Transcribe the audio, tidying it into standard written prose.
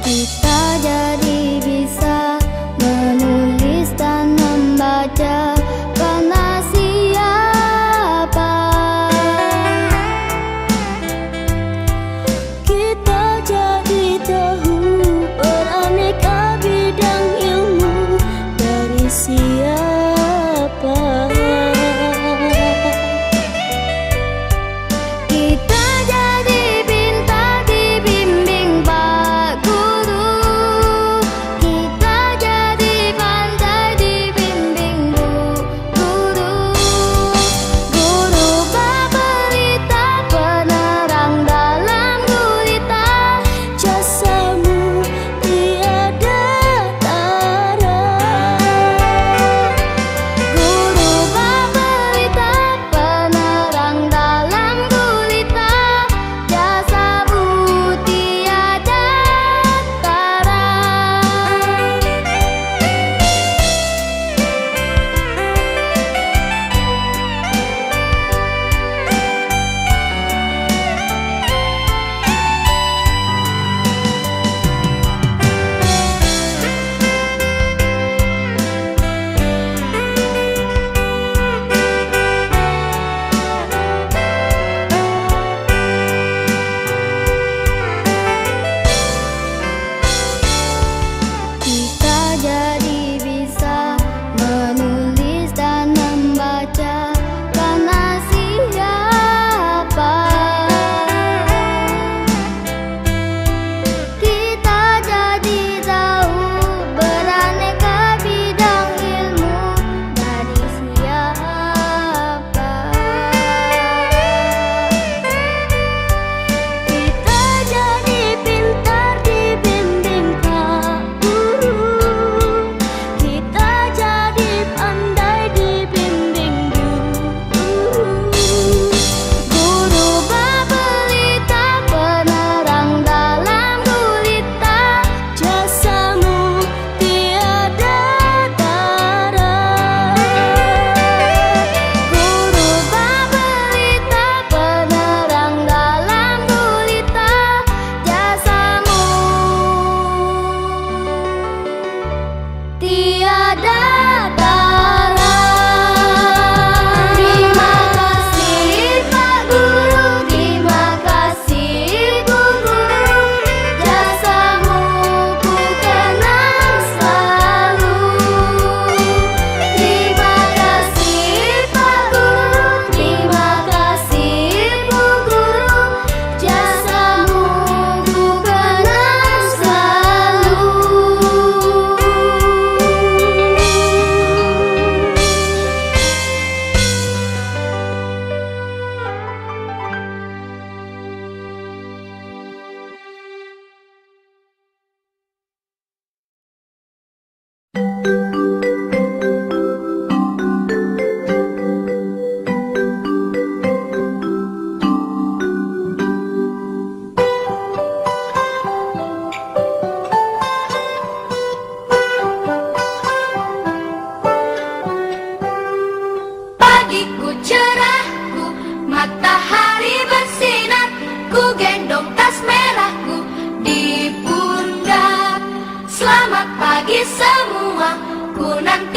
Kita jadi bisa menulis dan membaca karena siapa? Kita jadi tahu beraneka bidang ilmu dari siapa? Kita jadi pintar dibimbing Pak Guru. Kita jadi pandai dibimbing Bu Guru. Guru berberita penerang dalam gulita, jasamu tiada tara. Guru berberita penerang dalam gulita, jasamu tiada tara. Kita jadi bisa menulis dan membaca karena siapa? Kita jadi tahu beraneka bidang ilmu dari siapa? Kita jadi pintar dibimbing Pak Guru. Kita jadi pandai dibimbing Bu Guru. Guru berberita penerang dalam gulita, jasamu tiada tara. Guru berberita penerang dalam gulita, jasamu tiada tara. Terima kasih Pak Guru, terima kasih Bu Guru, jasamu ku kenang selalu. Terima kasih Pak Guru, terima kasih Bu Guru, jasamu ku kenang selalu. Pagiku cerahku, matahari bersinar, ku gendong tas merahku di pundak. Selamat pagi semua, ku nanti